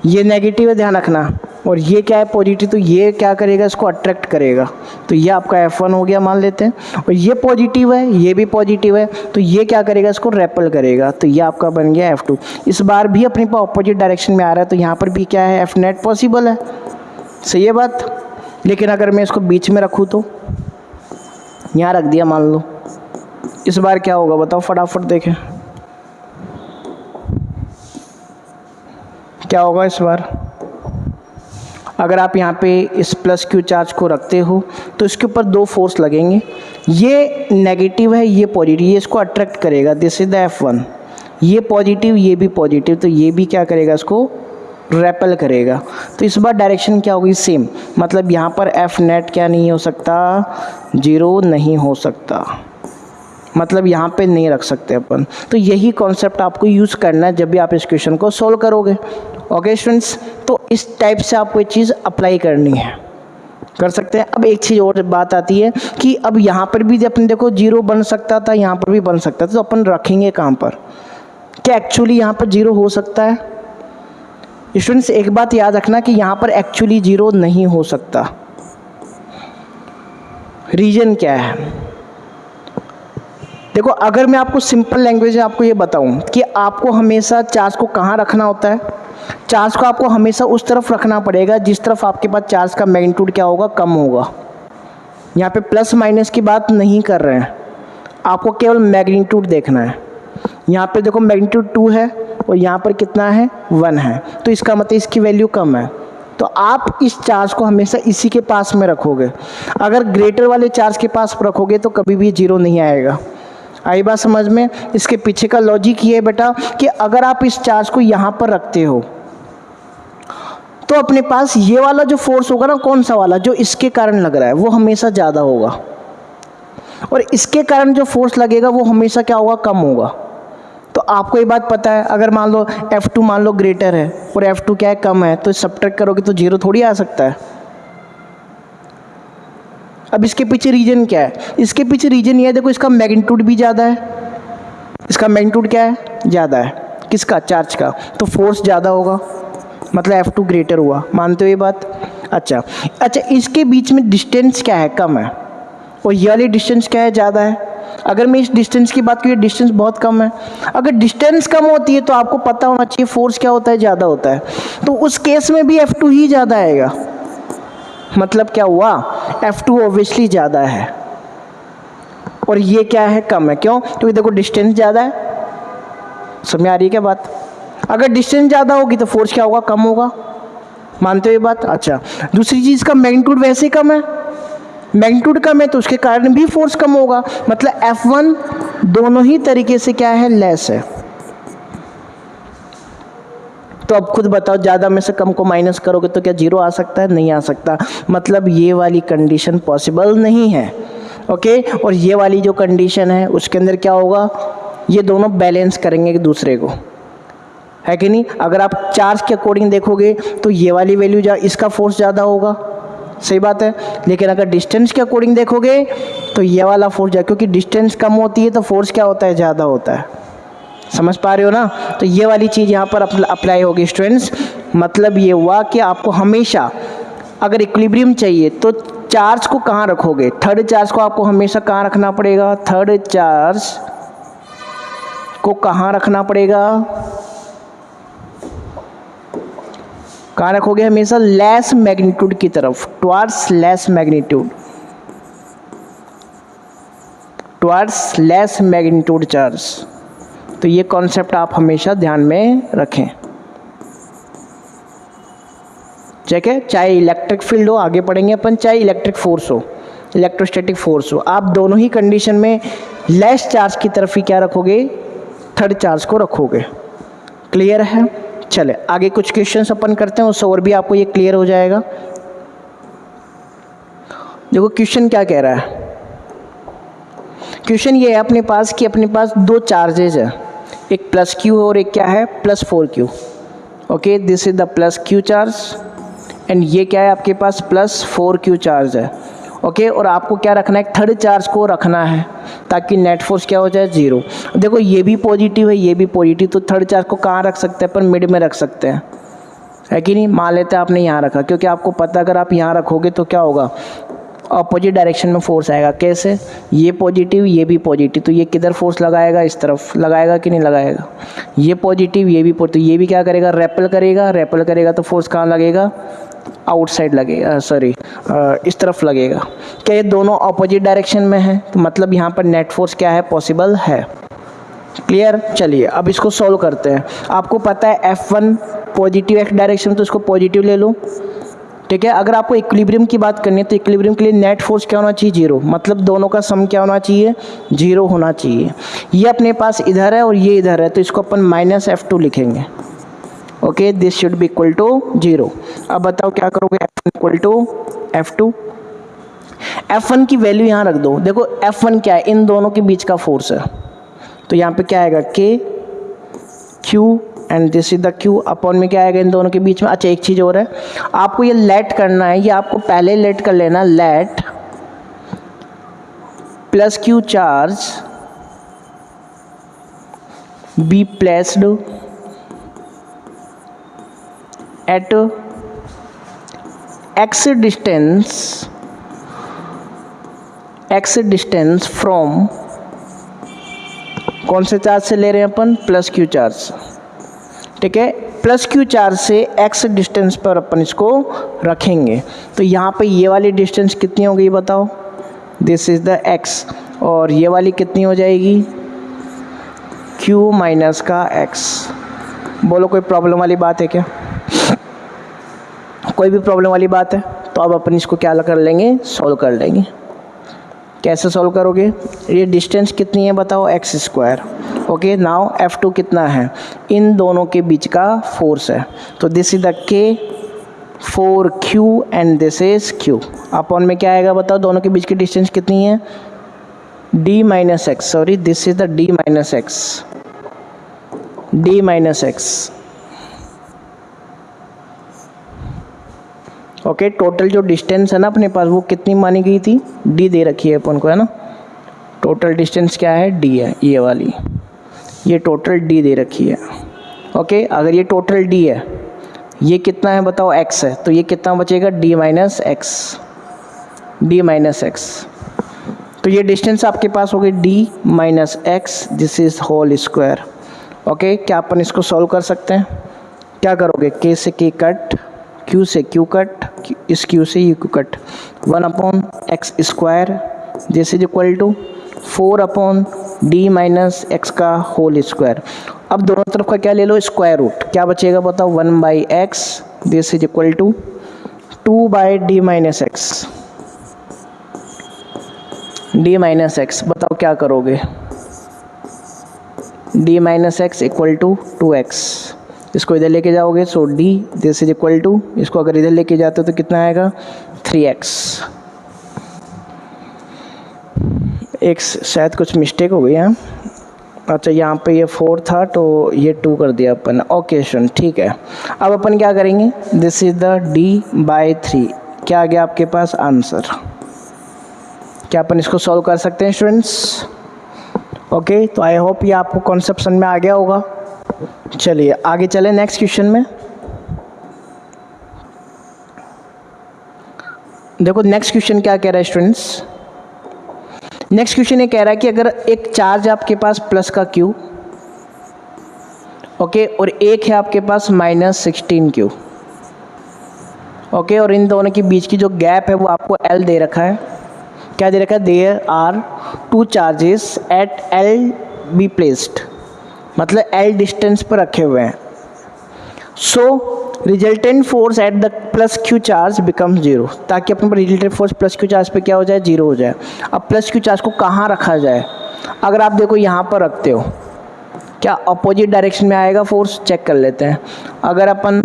ये नेगेटिव है, ध्यान रखना, और ये क्या है पॉजिटिव, तो ये क्या करेगा, इसको अट्रैक्ट करेगा, तो ये आपका F1 हो गया मान लेते हैं। और ये पॉजिटिव है, ये भी पॉजिटिव है, तो ये क्या करेगा, इसको रेपल करेगा, तो ये आपका बन गया F2। इस बार भी अपने पास ऑपोजिट डायरेक्शन में आ रहा है, तो यहाँ पर भी क्या है, F नेट पॉसिबल है, सही है बात। लेकिन अगर मैं इसको बीच में रखूँ तो, यहाँ रख दिया मान लो, इस बार क्या होगा बताओ, फटाफट देखें क्या होगा इस बार। अगर आप यहाँ पे इस प्लस क्यू चार्ज को रखते हो तो इसके ऊपर दो फोर्स लगेंगे, ये नेगेटिव है, ये पॉजिटिव, ये इसको अट्रैक्ट करेगा, दिस इज द F1, ये पॉजिटिव, ये भी पॉजिटिव, तो ये भी क्या करेगा, इसको रेपल करेगा। तो इस बार डायरेक्शन क्या होगी, सेम, मतलब यहाँ पर F नेट क्या नहीं हो सकता, 0 नहीं हो सकता, मतलब यहाँ पे नहीं रख सकते अपन। तो यही कॉन्सेप्ट आपको यूज़ करना है जब भी आप इस क्वेश्चन को सॉल्व करोगे। ओके स्टूडेंट्स, तो इस टाइप से आपको ये चीज़ अप्लाई करनी है, कर सकते हैं। अब एक चीज़ और बात आती है कि अब यहाँ पर भी अपन देखो 0 बन सकता था, यहाँ पर भी बन सकता था, तो अपन रखेंगे कहाँ पर, क्या एक्चुअली यहाँ पर 0 हो सकता है। स्टूडेंट्स एक बात याद रखना कि यहाँ पर एक्चुअली 0 नहीं हो सकता। रीजन क्या है, देखो अगर मैं आपको सिंपल लैंग्वेज में आपको ये बताऊं कि आपको हमेशा चार्ज को कहाँ रखना होता है, चार्ज को आपको हमेशा उस तरफ रखना पड़ेगा जिस तरफ आपके पास चार्ज का मैग्नीट्यूड क्या होगा, कम होगा। यहाँ पे प्लस माइनस की बात नहीं कर रहे हैं, आपको केवल मैग्नीट्यूड देखना है। यहाँ पे देखो मैग्नीट्यूड 2 है और यहाँ पर कितना है, 1 है, तो इसका मतलब इसकी वैल्यू कम है, तो आप इस चार्ज को हमेशा इसी के पास में रखोगे। अगर ग्रेटर वाले चार्ज के पास रखोगे तो कभी भी 0 नहीं आएगा। आई बात समझ में। इसके पीछे का लॉजिक ये है बेटा कि अगर आप इस चार्ज को यहाँ पर रखते हो तो अपने पास ये वाला जो फोर्स होगा ना, कौन सा वाला, जो इसके कारण लग रहा है, वो हमेशा ज़्यादा होगा, और इसके कारण जो फोर्स लगेगा वो हमेशा क्या होगा, कम होगा। तो आपको ये बात पता है, अगर मान लो F2 मान लो ग्रेटर है और F2 क्या है, कम है, तो सब्ट्रैक्ट करोगे तो 0 थोड़ी आ सकता है। अब इसके पीछे रीजन क्या है, इसके पीछे रीजन ये है, देखो इसका मैग्नीट्यूड भी ज़्यादा है, इसका मैग्नीट्यूड क्या है, ज़्यादा है, किसका, चार्ज का, तो फोर्स ज़्यादा होगा, मतलब F2 ग्रेटर हुआ, मानते हो ये बात। अच्छा, इसके बीच में डिस्टेंस क्या है, कम है, और ये वाली डिस्टेंस क्या है, ज़्यादा है। अगर मैं इस डिस्टेंस की बात करूँ, डिस्टेंस बहुत कम है। अगर डिस्टेंस कम होती है तो आपको पता होना चाहिए फोर्स क्या होता है, ज़्यादा होता है, तो उस केस में भी F2 ही ज़्यादा आएगा। मतलब क्या हुआ, F2 ऑब्वियसली ज़्यादा है और ये क्या है, कम है। क्यों, क्योंकि देखो डिस्टेंस ज़्यादा है। समझ आ रही है क्या बात। अगर डिस्टेंस ज़्यादा होगी तो फोर्स क्या होगा, कम होगा। मानते हो ये बात। अच्छा, दूसरी चीज़ का मैग्नीट्यूड वैसे कम है, मैग्नीट्यूड कम है तो उसके कारण भी फोर्स कम होगा। मतलब F1 दोनों ही तरीके से क्या है, लेस है। तो अब खुद बताओ, ज़्यादा में से कम को माइनस करोगे तो क्या 0 आ सकता है, नहीं आ सकता। मतलब ये वाली कंडीशन पॉसिबल नहीं है। ओके, और ये वाली जो कंडीशन है उसके अंदर क्या होगा, ये दोनों बैलेंस करेंगे एक दूसरे को, है कि नहीं। अगर आप चार्ज के अकॉर्डिंग देखोगे तो ये वाली वैल्यू इसका फोर्स ज़्यादा होगा, सही बात है। लेकिन अगर डिस्टेंस के अकॉर्डिंग देखोगे तो ये वाला फोर्स ज़्यादा, क्योंकि डिस्टेंस कम होती है तो फोर्स क्या होता है, ज़्यादा होता है। समझ पा रहे हो ना। तो ये वाली चीज़ यहाँ पर अप्लाई होगी स्टूडेंट्स। मतलब ये हुआ कि आपको हमेशा अगर इक्विलिब्रियम चाहिए तो चार्ज को कहाँ रखोगे, थर्ड चार्ज को आपको हमेशा कहाँ रखना पड़ेगा, थर्ड चार्ज को कहाँ रखना पड़ेगा, कहाँ रखोगे, हमेशा लेस मैग्नीट्यूड की तरफ, towards less magnitude, towards less magnitude charge. तो ये कॉन्सेप्ट आप हमेशा ध्यान में रखें, ठीक है। चाहे इलेक्ट्रिक फील्ड हो, आगे पढ़ेंगे अपन, चाहे इलेक्ट्रिक फोर्स हो, इलेक्ट्रोस्टैटिक फोर्स हो, आप दोनों ही कंडीशन में लेस चार्ज की तरफ ही क्या रखोगे, थर्ड चार्ज को रखोगे। क्लियर है। चले आगे कुछ क्वेश्चंस अपन करते हैं, उससे और भी आपको ये क्लियर हो जाएगा। देखो क्वेश्चन क्या कह रहा है। क्वेश्चन ये है अपने पास कि अपने पास दो चार्जेज है, एक प्लस क्यू और एक क्या है, plus 4q। Okay, this is the plus Q charge and ये क्या है आपके पास, प्लस 4q चार्ज है। ओके, और आपको क्या रखना है, थर्ड चार्ज को रखना है ताकि नेट फोर्स क्या हो जाए, 0। देखो ये भी पॉजिटिव है, ये भी पॉजिटिव, तो थर्ड चार्ज को कहाँ रख सकते हैं अपन, मिड में रख सकते हैं, है कि नहीं। मान लेते हैं आपने यहाँ रखा, क्योंकि आपको पता अगर आप यहाँ रखोगे तो क्या होगा, अपोजिट डायरेक्शन में फोर्स आएगा। कैसे, ये पॉजिटिव ये भी पॉजिटिव, तो ये किधर फोर्स लगाएगा, इस तरफ लगाएगा कि नहीं लगाएगा। ये पॉजिटिव ये भी पॉजिटिव, ये भी क्या करेगा, रेपल करेगा, रेपल करेगा तो फोर्स कहाँ लगेगा, आउटसाइड लगेगा, सॉरी इस तरफ लगेगा। क्या ये दोनों अपोजिट डायरेक्शन में है, तो मतलब यहाँ पर नेट फोर्स क्या है, पॉसिबल है। क्लियर। चलिए अब इसको सॉल्व करते हैं। आपको पता है F1 पॉजिटिव एक्स डायरेक्शन, तो इसको पॉजिटिव ले लो, ठीक है। अगर आपको इक्विलिब्रियम की बात करनी है तो इक्विलिब्रियम के लिए नेट फोर्स क्या होना चाहिए, जीरो, मतलब दोनों का सम क्या होना चाहिए, जीरो होना चाहिए। ये अपने पास इधर है और ये इधर है, तो इसको अपन -F2 लिखेंगे। Okay, this should be equal to zero. अब बताओ क्या करोगे, F1 equal to F2। F1 की वैल्यू यहाँ रख दो। देखो F1 क्या है, इन दोनों के बीच का फोर्स है, तो यहाँ पे क्या आएगा, K Q and this is the Q upon में क्या आएगा इन दोनों के बीच में। अच्छा एक चीज़ और है, आपको ये लेट करना है, ये आपको पहले लेट कर लेना, late plus Q charge be placed at x distance from, कौन से चार्ज से ले रहे हैं अपन, प्लस Q चार्ज, ठीक है। प्लस Q चार्ज से x डिस्टेंस पर अपन इसको रखेंगे, तो यहाँ पे ये वाली डिस्टेंस कितनी हो गई बताओ, दिस इज द x, और ये वाली कितनी हो जाएगी, Q माइनस का x। बोलो कोई प्रॉब्लम वाली बात है क्या, कोई भी प्रॉब्लम वाली बात है, तो अब अपन इसको क्या कर लेंगे, सॉल्व कर लेंगे। कैसे सॉल्व करोगे, ये डिस्टेंस कितनी है बताओ, x square. Okay, now F2 कितना है, इन दोनों के बीच का फोर्स है, तो this is the K 4Q and this is Q upon में क्या आएगा बताओ, दोनों के बीच की डिस्टेंस कितनी है, D minus x, sorry this is the D minus x, D minus x. Okay, total जो डिस्टेंस है ना अपने पास वो कितनी मानी गई थी, D दे रखी है अपन को, है ना। टोटल डिस्टेंस क्या है, D है, ये वाली, ये टोटल D दे रखी है। ओके, अगर ये टोटल D है, ये कितना है बताओ, x है, तो ये कितना बचेगा, D minus x, D minus x. तो ये डिस्टेंस आपके पास हो गई D minus x, this is whole square. Okay, क्या अपन इसको सॉल्व कर सकते हैं, क्या करोगे, K से K कट, Q से Q कट, इस Q से ये Q cut, 1 upon x square, this is equal to 4 upon D minus x का होल स्क्वायर। अब दोनों तरफ का क्या ले लो, स्क्वायर रूट, क्या बचेगा बताओ, 1 by x, this is equal to 2 by D minus x, D minus x. बताओ क्या करोगे, D minus x equal to 2x, इसको इधर लेके जाओगे, so D this is equal to, इसको अगर इधर लेके जाते हो तो कितना आएगा, 3x। एक शायद कुछ मिस्टेक हो गई है, अच्छा यहाँ पे ये 4 था तो ये 2 कर दिया अपन। ओके स्टूडेंट, ठीक है। अब अपन क्या करेंगे, this is the D by 3, क्या आ गया आपके पास आंसर। क्या अपन इसको सॉल्व कर सकते हैं स्टूडेंट्स। ओके, तो आई होप ये आपको कॉन्सेप्ट समझ में आ गया होगा। चलिए आगे चलें नेक्स्ट क्वेश्चन में। देखो नेक्स्ट क्वेश्चन क्या कह रहा है स्टूडेंट्स, नेक्स्ट क्वेश्चन ये कह रहा है कि अगर एक चार्ज आपके पास प्लस का Q, ओके, और एक है आपके पास -16Q, ओके, और इन दोनों के बीच की जो गैप है वो आपको L दे रखा है। क्या दे रखा है, there are 2 charges at L be placed, मतलब L डिस्टेंस पर रखे हुए हैं। So resultant force at the plus Q charge become 0, ताकि अपने पर resultant force plus Q charge पे क्या हो जाए, 0 हो जाए। अब प्लस Q चार्ज को कहाँ रखा जाए, अगर आप देखो यहाँ पर रखते हो, क्या अपोजिट डायरेक्शन में आएगा फोर्स, चेक कर लेते हैं। अगर अपन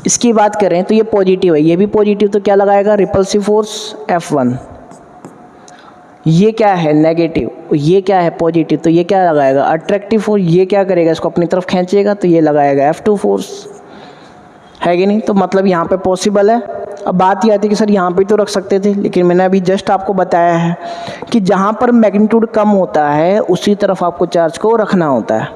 इसकी बात करें तो ये पॉजिटिव है, ये भी पॉजिटिव, तो क्या लगाएगा, रिपल्सिव फोर्स F1। ये क्या है, नेगेटिव, ये क्या है, पॉजिटिव, तो ये क्या लगाएगा, अट्रैक्टिव फोर्स। ये क्या करेगा, इसको अपनी तरफ खींचेगा, तो ये लगाएगा F2 फोर्स, है कि नहीं। तो मतलब यहाँ पे पॉसिबल है। अब बात ये आती है कि सर यहाँ पे तो रख सकते थे, लेकिन मैंने अभी जस्ट आपको बताया है कि जहाँ पर मैग्नीट्यूड कम होता है उसी तरफ आपको चार्ज को रखना होता है।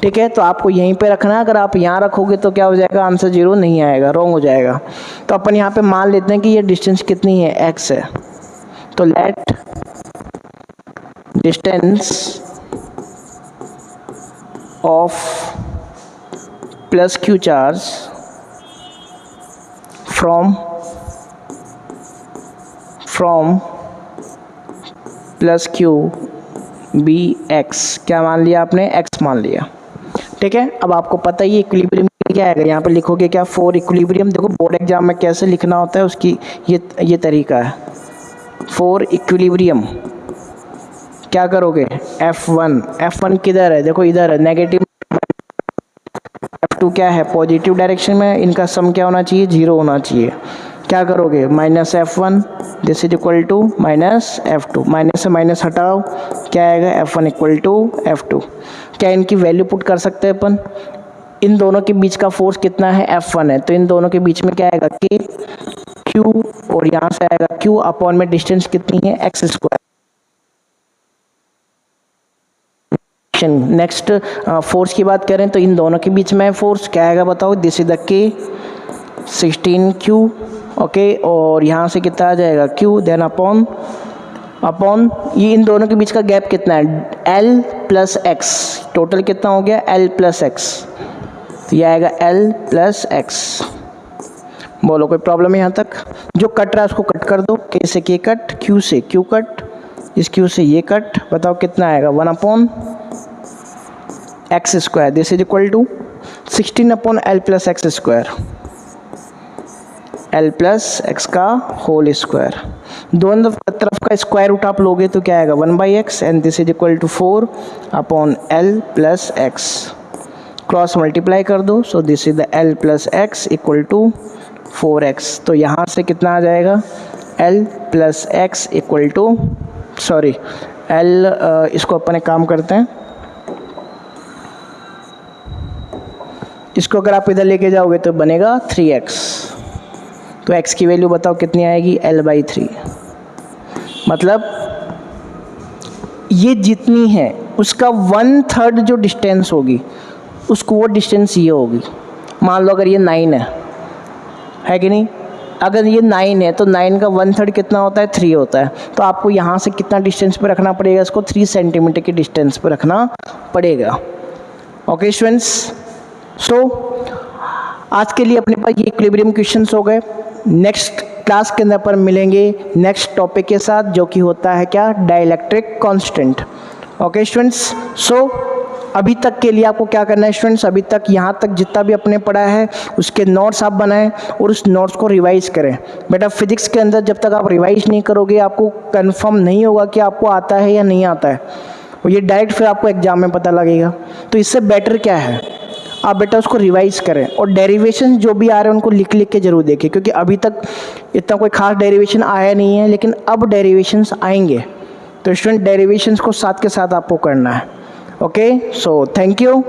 ठीक है, तो आपको यहीं पे रखना है। अगर आप यहाँ रखोगे तो क्या हो जाएगा, आंसर 0 नहीं आएगा, रॉन्ग हो जाएगा। तो अपन यहाँ पे मान लेते हैं कि ये डिस्टेंस कितनी है, x है। तो let distance of plus q charge from plus q be x, क्या मान लिया आपने, x मान लिया। ठीक है, अब आपको पता ही इक्विलिब्रियम क्या आएगा, यहाँ पे लिखोगे क्या, फॉर इक्विलिब्रियम। देखो बोर्ड एग्जाम में कैसे लिखना होता है उसकी ये तरीका है। फॉर इक्विलिब्रियम क्या करोगे, F1 किधर है, देखो इधर है, नेगेटिव। F2 क्या है, पॉजिटिव डायरेक्शन में, इनका सम क्या होना चाहिए, 0 होना चाहिए। क्या करोगे, minus F1 this is equal to minus F2, minus से माइनस हटाओ, क्या आएगा, F1 इक्वल टू F2। क्या इनकी वैल्यू पुट कर सकते हैं अपन, इन दोनों के बीच का फोर्स कितना है, F1 है, तो इन दोनों के बीच में क्या आएगा, K Q, और यहाँ से आएगा Q अपॉन में डिस्टेंस कितनी है, x स्क्वायर। नेक्स्ट फोर्स की बात करें तो इन दोनों के बीच में फोर्स क्या आएगा बताओ, this is the K 16Q, okay, और यहाँ से कितना आ जाएगा Q, देन अपॉन ये इन दोनों के बीच का गैप कितना है, L प्लस x, टोटल कितना हो गया, L प्लस x, तो ये आएगा L प्लस x। बोलो कोई प्रॉब्लम है यहाँ तक, जो कट रहा है उसको कट कर दो, K से K कट, Q से Q कट, इस Q से ये कट, बताओ कितना आएगा, 1 upon x square, this is equal to 16 upon L plus x square, L plus x का होल स्क्वायर। दोनों तरफ का स्क्वायर रूट आप लोगे तो क्या आएगा, 1/x, and this is equal to 4 upon L plus x, cross multiply कर दो, so this is the L plus x equal to 4x। तो यहाँ से कितना आ जाएगा, L plus x equal to, sorry L, इसको अपन एक काम करते हैं, इसको अगर आप इधर लेके जाओगे तो बनेगा 3x, तो x की वैल्यू बताओ कितनी आएगी, L/3। मतलब ये जितनी है उसका 1/3 जो डिस्टेंस होगी उसको वो डिस्टेंस ये होगी। मान लो अगर ये 9 है कि नहीं, अगर ये 9 है तो 9 का 1/3 कितना होता है, 3 होता है। तो आपको यहाँ से कितना डिस्टेंस पे रखना पड़ेगा, इसको 3 सेंटीमीटर के डिस्टेंस पे रखना पड़ेगा। ओके स्टूडेंट्स, सो आज के लिए अपने पास ये इक्विलिब्रियम क्वेश्चंस हो गए। नेक्स्ट क्लास के अंदर पर मिलेंगे नेक्स्ट टॉपिक के साथ, जो कि होता है क्या, डाइलेक्ट्रिक कांस्टेंट। ओके स्टूडेंट्स, सो अभी तक के लिए आपको क्या करना है स्टूडेंट्स, अभी तक यहाँ तक जितना भी अपने पढ़ा है उसके नोट्स आप बनाएं और उस नोट्स को रिवाइज करें। बेटा फिजिक्स के अंदर जब तक आप रिवाइज नहीं करोगे आपको कंफर्म नहीं होगा कि आपको आता है या नहीं आता है, और ये डायरेक्ट फिर आपको एग्जाम में पता लगेगा। तो इससे बेटर क्या है, आप बेटा उसको रिवाइज करें और डेरिवेशन जो भी आ रहे हैं उनको लिख के ज़रूर देखें, क्योंकि अभी तक इतना कोई खास डेरिवेशन आया नहीं है, लेकिन अब डेरिवेशंस आएंगे। तो स्टूडेंट डेरिवेशंस को साथ के साथ आपको करना है। Okay, so thank you.